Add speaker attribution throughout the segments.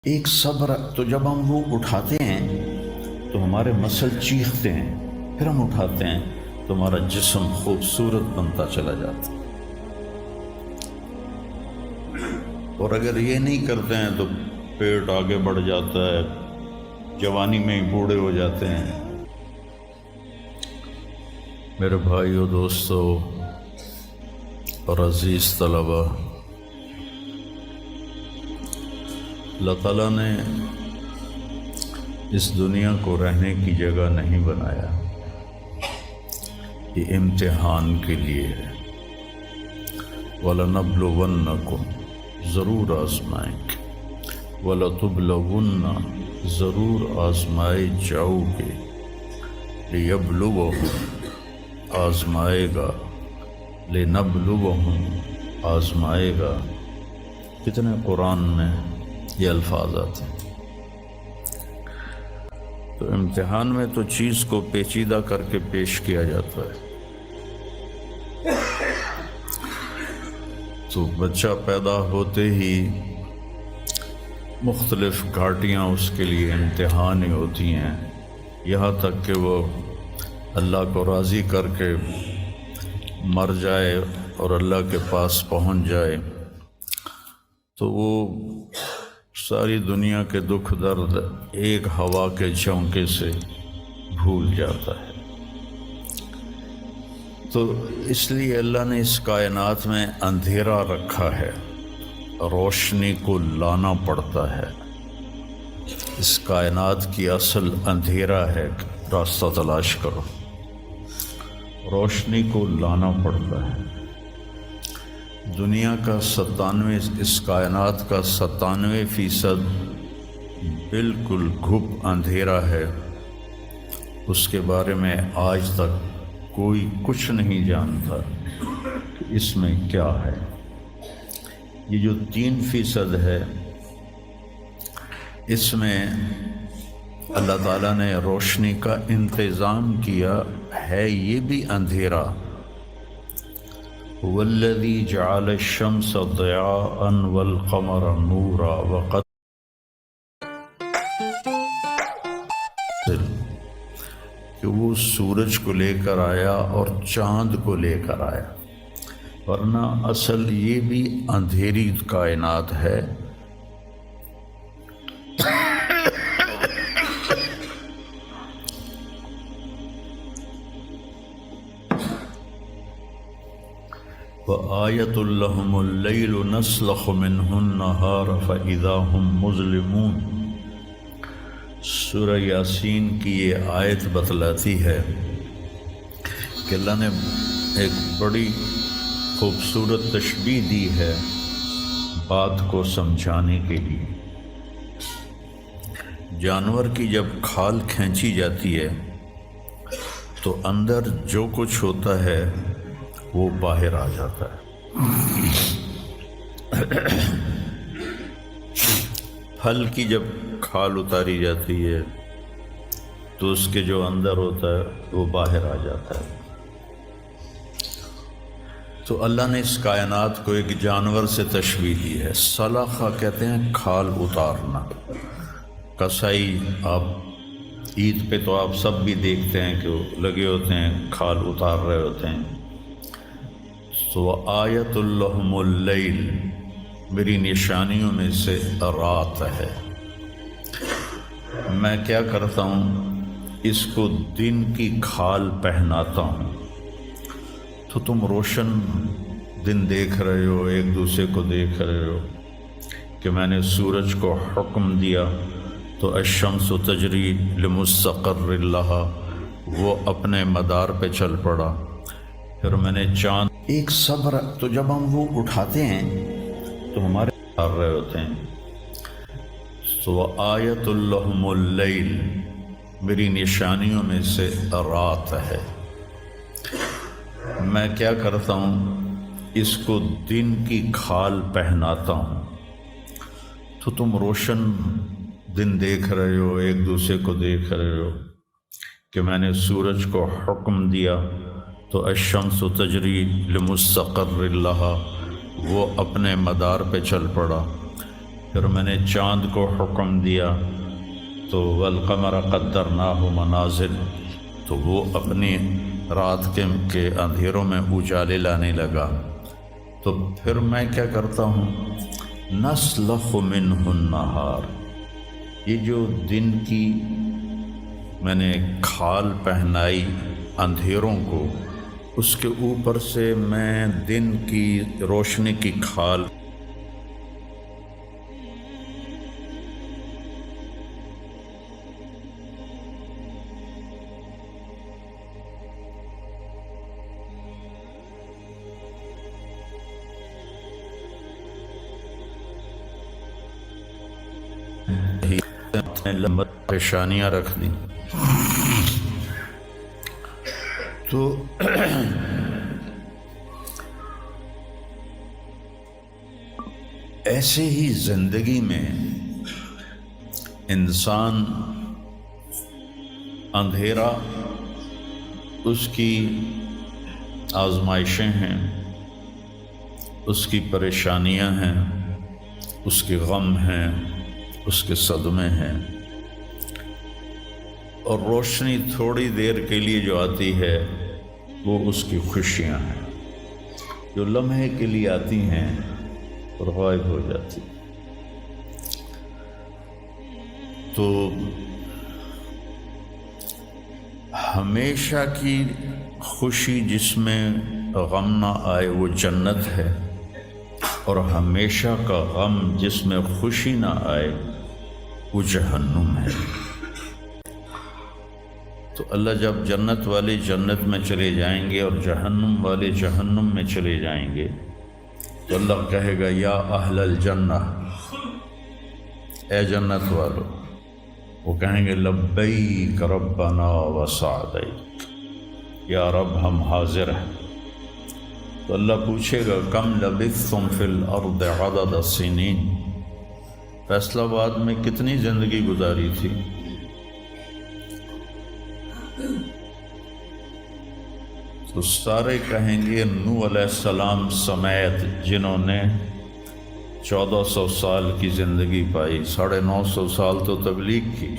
Speaker 1: ایک صبر تو جب ہم وہ اٹھاتے ہیں تو ہمارے مسل چیختے ہیں، پھر ہم اٹھاتے ہیں تو ہمارا جسم خوبصورت بنتا چلا جاتا ہے۔ اور اگر یہ نہیں کرتے ہیں تو پیٹ آگے بڑھ جاتا ہے، جوانی میں ہی بوڑھے ہو جاتے ہیں۔ میرے بھائیو، دوستو اور عزیز طلبہ، اللہ تعالیٰ نے اس دنیا کو رہنے کی جگہ نہیں بنایا، یہ امتحان کے لیے ہے۔ وَلَنَبْلُوَنَّكُمْ، ضرور آزمائیں گے، وَلَتُبْلَوُنَّ، ضرور آزمائے جاؤ گے، لِيَبْلُوَهُمْ، آزمائے گا، لِنَبْلُوَهُمْ، آزمائے گا۔ کتنے قرآن میں یہ الفاظ آتے ہیں۔ تو امتحان میں تو چیز کو پیچیدہ کر کے پیش کیا جاتا ہے۔ تو بچہ پیدا ہوتے ہی مختلف گھاٹیاں اس کے لیے امتحان ہی ہوتی ہیں، یہاں تک کہ وہ اللہ کو راضی کر کے مر جائے اور اللہ کے پاس پہنچ جائے تو وہ ساری دنیا کے دکھ درد ایک ہوا کے جھونکے سے بھول جاتا ہے۔ تو اس لیے اللہ نے اس کائنات میں اندھیرا رکھا ہے، روشنی کو لانا پڑتا ہے۔ اس کائنات کی اصل اندھیرا ہے، راستہ تلاش کرو، روشنی کو لانا پڑتا ہے۔ دنیا کا 97، اس کائنات کا 97% بالکل گھپ اندھیرا ہے، اس کے بارے میں آج تک کوئی کچھ نہیں جانتا کہ اس میں کیا ہے۔ یہ جو 3% ہے، اس میں اللہ تعالیٰ نے روشنی کا انتظام کیا ہے، یہ بھی اندھیرا۔ والذی جعل الشمس ضیاء والقمر نورا کہ وہ سورج کو لے کر آیا اور چاند کو لے کر آیا، ورنہ اصل یہ بھی اندھیری کائنات ہے۔ وَآیَةٌ لَهُمُ اللَّيْلُ نَسْلَخُ مِنْهُ النَّهَارَ فَإِذَا هُمْ مُظْلِمُونَ۔ سورہ یاسین کی یہ آیت بتلاتی ہے کہ اللہ نے ایک بڑی خوبصورت تشبیہ دی ہے بات کو سمجھانے کے لیے۔ جانور کی جب کھال کھینچی جاتی ہے تو اندر جو کچھ ہوتا ہے وہ باہر آ جاتا ہے۔ پھل کی جب کھال اتاری جاتی ہے تو اس کے جو اندر ہوتا ہے وہ باہر آ جاتا ہے۔ تو اللہ نے اس کائنات کو ایک جانور سے تشبیہ دی ہے۔ سلخہ کہتے ہیں کھال اتارنا۔ کسائی، آپ عید پہ تو آپ سب بھی دیکھتے ہیں کہ وہ لگے ہوتے ہیں، کھال اتار رہے ہوتے ہیں۔ تو آیۃ لہم اللیل، میری نشانیوں میں سے رات ہے۔ میں کیا کرتا ہوں، اس کو دن کی کھال پہناتا ہوں تو تم روشن دن دیکھ رہے ہو، ایک دوسرے کو دیکھ رہے ہو۔ کہ میں نے سورج کو حکم دیا تو الشمس تجری لمستقر لہا، وہ اپنے مدار پہ چل پڑا۔ پھر میں نے چاند، ایک صبر تو جب ہم وہ اٹھاتے ہیں تو ہمارے آ رہے ہوتے ہیں۔ تو آیۃ لہم اللیل، میری نشانیوں میں سے رات ہے۔ میں کیا کرتا ہوں، اس کو دن کی کھال پہناتا ہوں تو تم روشن دن دیکھ رہے ہو، ایک دوسرے کو دیکھ رہے ہو۔ کہ میں نے سورج کو حکم دیا تو الشمس تجری لمستقر لہا، وہ اپنے مدار پہ چل پڑا۔ پھر میں نے چاند کو حکم دیا تو والقمر قدرناہ منازل، تو وہ اپنی رات کے اندھیروں میں اجالے لانے لگا۔ تو پھر میں کیا کرتا ہوں، نسلخ منہ النہار، یہ جو دن کی میں نے کھال پہنائی اندھیروں کو، اس کے اوپر سے میں دن کی روشنی کی کھال لمبا پریشانیاں رکھ دیں۔ تو ایسے ہی زندگی میں انسان اندھیرا اس کی آزمائشیں ہیں، اس کی پریشانیاں ہیں، اس کے غم ہیں، اس کے صدمے ہیں، اور روشنی تھوڑی دیر کے لیے جو آتی ہے وہ اس کی خوشیاں ہیں، جو لمحے کے لیے آتی ہیں اور غائب ہو جاتی۔ تو ہمیشہ کی خوشی جس میں غم نہ آئے وہ جنت ہے، اور ہمیشہ کا غم جس میں خوشی نہ آئے وہ جہنم ہے۔ تو اللہ جب جنت والے جنت میں چلے جائیں گے اور جہنم والے جہنم میں چلے جائیں گے تو اللہ کہے گا یا اہل الجنہ، اے جنت والو، وہ کہیں گے لبیک ربنا وسعدیک، یا رب ہم حاضر ہیں۔ تو اللہ پوچھے گا کم لبثتم فی الارض عدد السنین، فیصل آباد میں کتنی زندگی گزاری تھی؟ تو سارے کہیں گے نوح علیہ السلام سمیت، جنہوں نے 1400 سال کی زندگی پائی، 950 سال تو تبلیغ کی،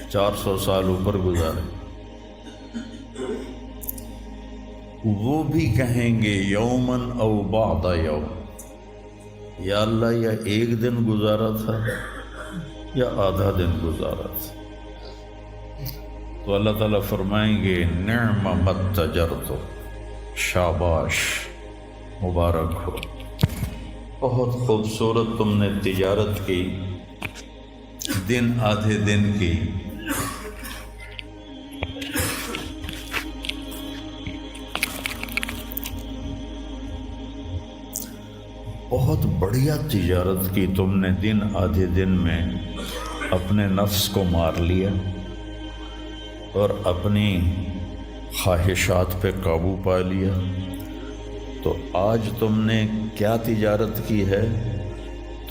Speaker 1: 400 سال اوپر گزارے، وہ بھی کہیں گے یومن او بعد یوم، یا اللہ یا ایک دن گزارا تھا یا آدھا دن گزارا تھا۔ تو اللہ تعالیٰ فرمائیں گے نعم متجرت، شاباش، مبارک ہو، بہت خوبصورت تم نے تجارت کی، دن آدھے دن کی، بہت بڑھیا تجارت کی تم نے، دن آدھے دن میں اپنے نفس کو مار لیا اور اپنی خواہشات پہ قابو پا لیا۔ تو آج تم نے کیا تجارت کی ہے؟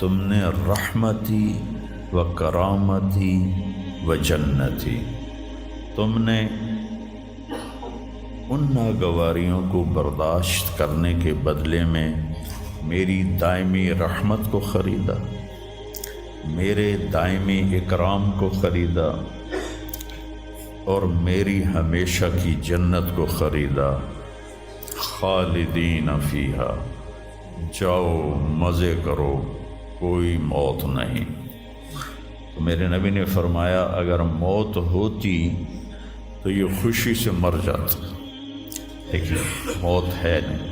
Speaker 1: تم نے رحمتی و کرامتی و جنتی، تم نے ان ناگواریوں کو برداشت کرنے کے بدلے میں میری دائمی رحمت کو خریدا، میرے دائمی اکرام کو خریدا، اور میری ہمیشہ کی جنت کو خریدا۔ خالدین فیہا، جاؤ مزے کرو، کوئی موت نہیں۔ تو میرے نبی نے فرمایا اگر موت ہوتی تو یہ خوشی سے مر جاتا، لیکن موت ہے نہیں۔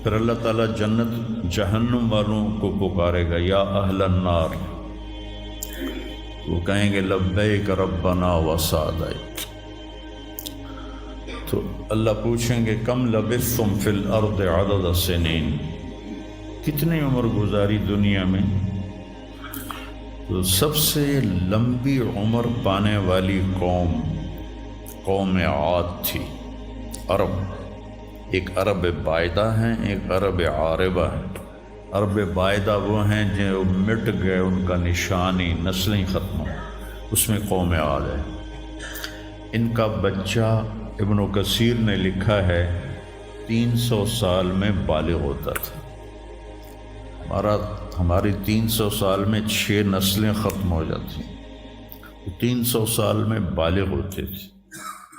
Speaker 1: پھر اللہ تعالیٰ جنت جہنم والوں کو پکارے گا یا اہل النار، وہ کہیں گے لبیک ربنا وسعدیک۔ تو اللہ پوچھیں گے کم لبثتم فی الارض عدد السنین، کتنی عمر گزاری دنیا میں؟ تو سب سے لمبی عمر پانے والی قوم عاد تھی، عرب۔ ایک عرب بائدہ ہیں، ایک عرب عاربہ ہیں۔ عرب بائدہ وہ ہیں جو مٹ گئے، ان کا نشانی نسلیں ختم، اس میں قوم عاد ہے۔ ان کا بچہ ابن کثیر نے لکھا ہے 300 سال میں بالغ ہوتا تھا، ہماری 300 سال میں 6 نسلیں ختم ہو جاتی ہیں. 300 سال میں بالغ ہوتے تھے.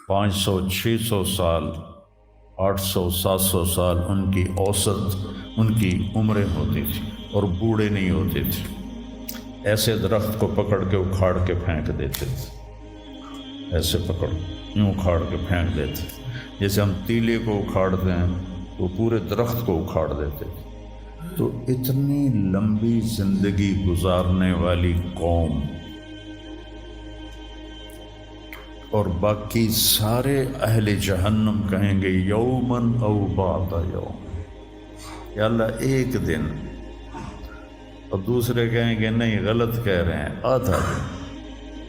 Speaker 1: 500 600 سال 800 700 سال ان کی اوسط ان کی عمریں ہوتی تھی اور بوڑھے نہیں ہوتے تھے. ایسے درخت کو پکڑ کے اکھاڑ کے پھینک دیتے تھے. ایسے پکڑ یوں اکھاڑ کے پھینک دیتے تھے. جیسے ہم تیلے کو اکھاڑتے ہیں وہ پورے درخت کو اکھاڑ دیتے تھے. تو اتنی لمبی زندگی گزارنے والی قوم اور باقی سارے اہل جہنم کہیں گے یومن او بعد یوم، یا اللہ ایک دن. اور دوسرے کہیں گے نہیں غلط کہہ رہے ہیں، آدھا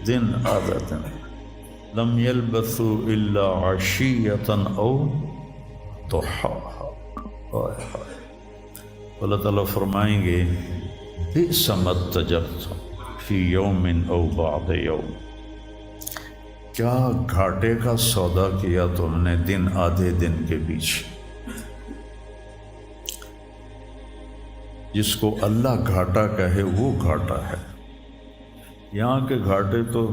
Speaker 1: دن آدھا دن. لم یلبثوا الا عشیۃ او ضحاہا. اللہ تعالیٰ فرمائیں گے بئس ما اتجرتم فی یوم او بعد یوم، کیا گھاٹے کا سودا کیا تم نے دن آدھے دن کے بیچ. جس کو اللہ گھاٹا کہے وہ گھاٹا ہے. یہاں کے گھاٹے تو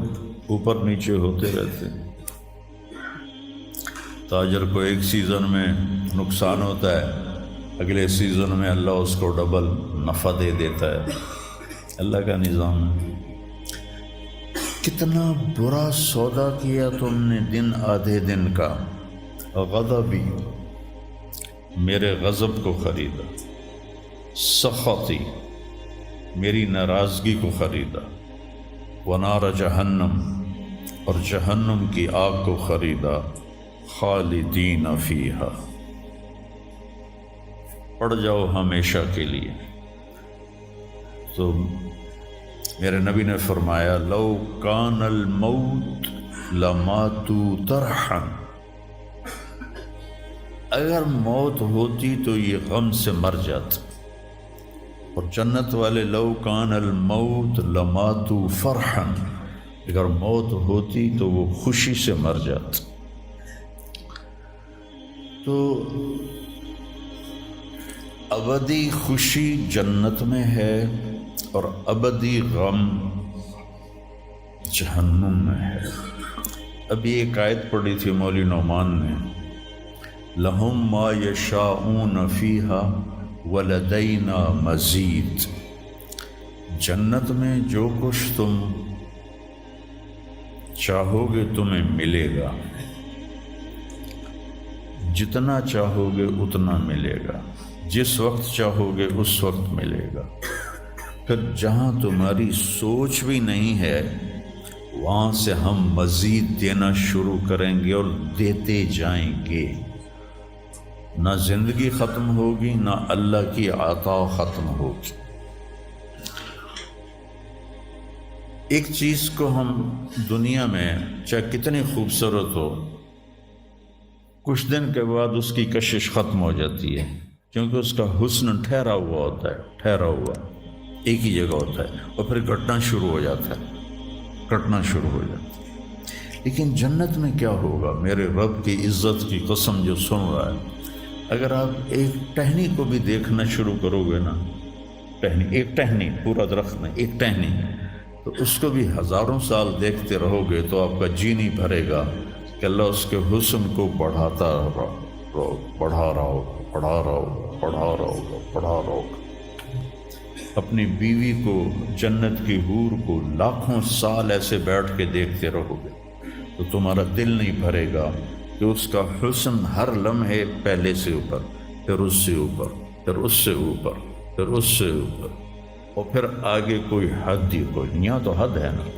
Speaker 1: اوپر نیچے ہوتے رہتے ہیں. تاجر کو ایک سیزن میں نقصان ہوتا ہے، اگلے سیزن میں اللہ اس کو ڈبل نفع دے دیتا ہے. اللہ کا نظام ہے. کتنا برا سودا کیا تم نے دن آدھے دن کا. غضبی، میرے غضب کو خریدا. سخطی، میری ناراضگی کو خریدا. ونار جہنم، اور جہنم کی آگ کو خریدا. خالدین فیہا، پڑ جاؤ ہمیشہ کے لیے. تو میرے نبی نے فرمایا لو کان الموت لماتوا طرحا، اگر موت ہوتی تو یہ غم سے مر جاتے. اور جنت والے لو کان الموت لماتوا فرحا، اگر موت ہوتی تو وہ خوشی سے مر جاتے. تو ابدی خوشی جنت میں ہے اور ابدی غم جہنم میں ہے. ابھی ایک آیت پڑھی تھی مولوی نعمان نے، لہم ما یشاءون فیہا ولدینا مزید. جنت میں جو کچھ تم چاہو گے تمہیں ملے گا، جتنا چاہو گے اتنا ملے گا، جس وقت چاہو گے اس وقت ملے گا. پھر جہاں تمہاری سوچ بھی نہیں ہے وہاں سے ہم مزید دینا شروع کریں گے اور دیتے جائیں گے. نہ زندگی ختم ہوگی، نہ اللہ کی عطا ختم ہوگی. ایک چیز کو ہم دنیا میں چاہے کتنی خوبصورت ہو، کچھ دن کے بعد اس کی کشش ختم ہو جاتی ہے، کیونکہ اس کا حسن ٹھہرا ہوا ہوتا ہے، ٹھہرا ہوا ایک ہی جگہ ہوتا ہے، اور پھر کٹنا شروع ہو جاتا ہے، کٹنا شروع ہو جاتا ہے. لیکن جنت میں کیا ہوگا؟ میرے رب کی عزت کی قسم جو سن رہا ہے، اگر آپ ایک ٹہنی کو بھی دیکھنا شروع کرو گے نا، ٹہنی، ایک ٹہنی، پورا درخت نہیں، ایک ٹہنی، تو اس کو بھی ہزاروں سال دیکھتے رہو گے تو آپ کا جی نہیں بھرے گا کہ اللہ اس کے حسن کو بڑھاتا رہو، بڑھا رہا ہوگا، بڑھا رہا ہوگا، بڑھا رہا ہوگا، بڑھا رہا ہوگا. اپنی بیوی کو، جنت کی حور کو لاکھوں سال ایسے بیٹھ کے دیکھتے رہو گے تو تمہارا دل نہیں بھرے گا کہ اس کا حسن ہر لمحے پہلے سے اوپر، پھر اس سے اوپر، پھر اس سے اوپر، پھر اس سے اوپر، اور پھر آگے کوئی حد ہی کوئی نہیں. یہاں تو حد ہے نا،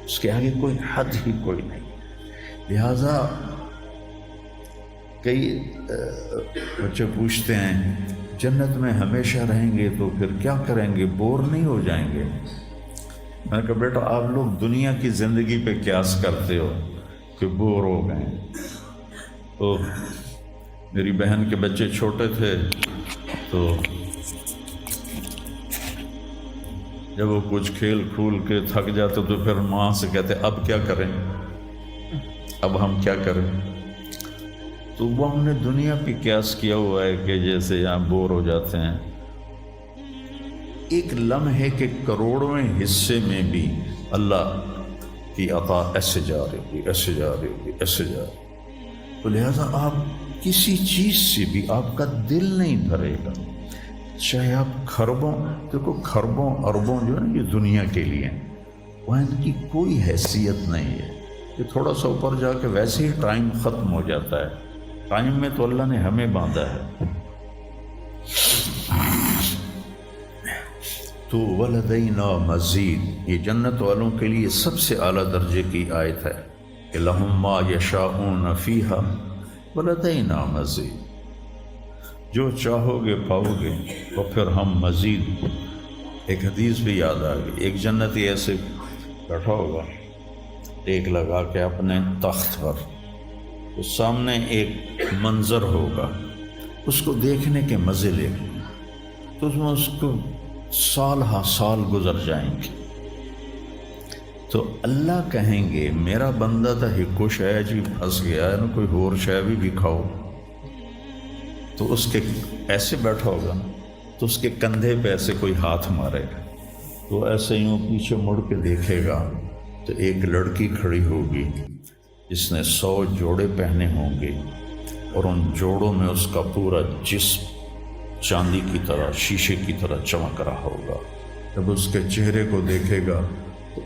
Speaker 1: اس کے آگے کوئی حد ہی کوئی نہیں. لہذا کئی بچے پوچھتے ہیں جنت میں ہمیشہ رہیں گے تو پھر کیا کریں گے، بور نہیں ہو جائیں گے؟ میں نے کہا بیٹا آپ لوگ دنیا کی زندگی پہ قیاس کرتے ہو کہ بور ہو گئے. تو میری بہن کے بچے چھوٹے تھے تو جب وہ کچھ کھیل کھول کے تھک جاتے تو پھر ماں سے کہتے اب کیا کریں، اب ہم کیا کریں. تو وہ ہم نے دنیا پہ قیاس کیا ہوا ہے کہ جیسے یہاں بور ہو جاتے ہیں ایک لمحے کے کروڑویں حصے میں بھی اللہ کی عطا ایسے جا رہی ہوگی، ایسے جا رہی ہوگی، ایسے جا رہی. تو لہذا آپ کسی چیز سے بھی آپ کا دل نہیں بھرے گا، چاہے آپ کھربوں، دیکھو کھربوں اربوں جو ہے نا یہ دنیا کے لیے وہاں ان کی کوئی حیثیت نہیں ہے. یہ تھوڑا سا اوپر جا کے ویسے ہی ٹائم ختم ہو جاتا ہے. ٹائم میں تو اللہ نے ہمیں باندھا ہے. تو ولدینا مزید، یہ جنت والوں کے لیے سب سے اعلیٰ درجے کی آیت ہے کہ لہم ما یشاءون فیہا ولدینا مزید، جو چاہو گے پاؤ گے. اور پھر ہم مزید، ایک حدیث بھی یاد آ گئی، ایک جنتی ایسے بیٹھا ہوگا ٹیک لگا کے اپنے تخت پر، اس سامنے ایک منظر ہوگا، اس کو دیکھنے کے مزے لے گا، تو اس میں اس کو سال ہا سال گزر جائیں گے. تو اللہ کہیں گے میرا بندہ تھا ہکو شے جی پھنس گیا ہے نا، کوئی اور شے بھی کھاؤ. تو اس کے ایسے بیٹھا ہوگا تو اس کے کندھے پہ ایسے کوئی ہاتھ مارے گا، تو ایسے یوں پیچھے مڑ کے دیکھے گا تو ایک لڑکی کھڑی ہوگی جس نے 100 جوڑے پہنے ہوں گے، اور ان جوڑوں میں اس کا پورا جسم چاندی کی طرح، شیشے کی طرح چمک رہا ہوگا. جب اس کے چہرے کو دیکھے گا تو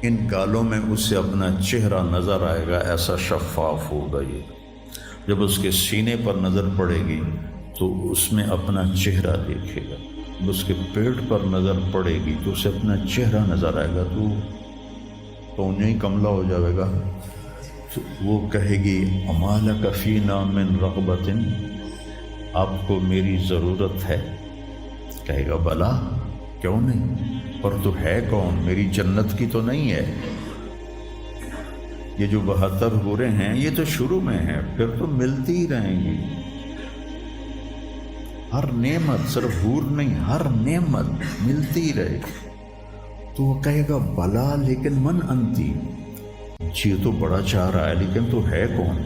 Speaker 1: ان گالوں میں اسے اپنا چہرہ نظر آئے گا، ایسا شفاف ہوگا یہ. جب اس کے سینے پر نظر پڑے گی تو اس میں اپنا چہرہ دیکھے گا. جب اس کے پیٹ پر نظر پڑے گی تو اسے اپنا چہرہ نظر آئے گا، تو انہیں ہی کملا ہو جائے گا. تو وہ کہے گی اما لک فینا من رغبۃ، آپ کو میری ضرورت ہے؟ کہے گا بلا، کیوں نہیں، پر تو ہے کون، میری جنت کی تو نہیں ہے. یہ جو 72 حوریں ہیں یہ تو شروع میں ہیں، پھر تو ملتی ہی رہیں گی. ہر نعمت، صرف حور نہیں، ہر نعمت ملتی ہی رہے گی. تو وہ کہے گا بلا لیکن من انتی، جی تو بڑا چاہ رہا ہے لیکن تو ہے کون؟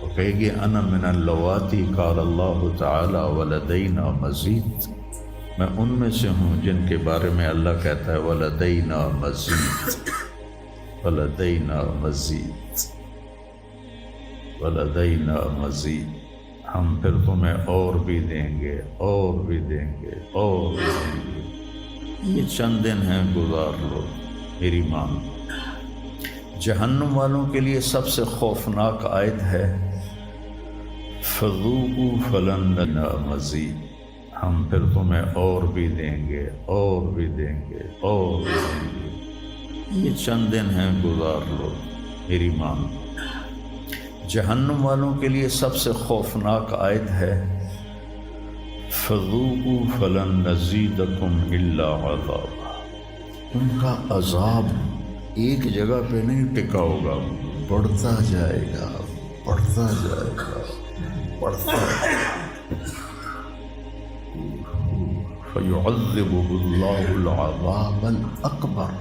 Speaker 1: وہ کہے گی انا من اللواتی قال اللہ تعالی ولدینا مزید، میں ان میں سے ہوں جن کے بارے میں اللہ کہتا ہے ولدینا مزید، ولدینا مزید، ولدینا مزید، ہم پھر تمہیں اور بھی دیں گے، اور بھی دیں گے، اور بھی دیں گے. یہ چند دن ہیں، گزار لو، میری مان. جہنم والوں کے لیے سب سے خوفناک آیت ہے فذوقوا فلن نزیدکم مزید، ہم پھر تمہیں اور بھی دیں گے، اور بھی دیں گے، اور بھی دیں گے. یہ چند دن ہیں، گزار لو، میری مان. جہنم والوں کے لیے سب سے خوفناک آیت ہے فذوقوا فلن نزیدکم الا عذابا، ان کا عذاب ایک جگہ پہ نہیں ٹکا ہوگا، بڑھتا جائے گا، بڑھتا جائے گا، بڑھتا جائے گا. فَيُعَذِّبُهُ اللَّهُ الْعَذَابَ الْأَكْبَرَ،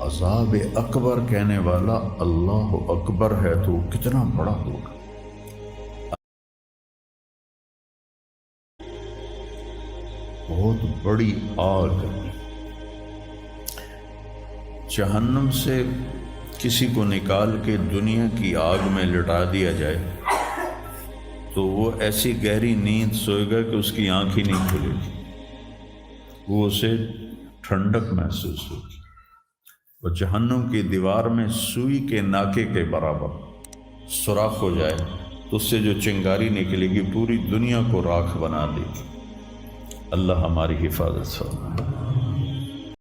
Speaker 1: عذاب اکبر کہنے والا اللہ اکبر ہے تو کتنا بڑا ہوگا. بہت بڑی آگ. جہنم سے کسی کو نکال کے دنیا کی آگ میں لٹا دیا جائے تو وہ ایسی گہری نیند سوئے گا کہ اس کی آنکھ ہی نہیں کھلے گی، وہ اسے ٹھنڈک محسوس ہوگی. اور جہنم کی دیوار میں سوئی کے ناکے کے برابر سوراخ ہو جائے تو اس سے جو چنگاری نکلے گی پوری دنیا کو راکھ بنا دے گی. اللہ ہماری حفاظت فرمائے.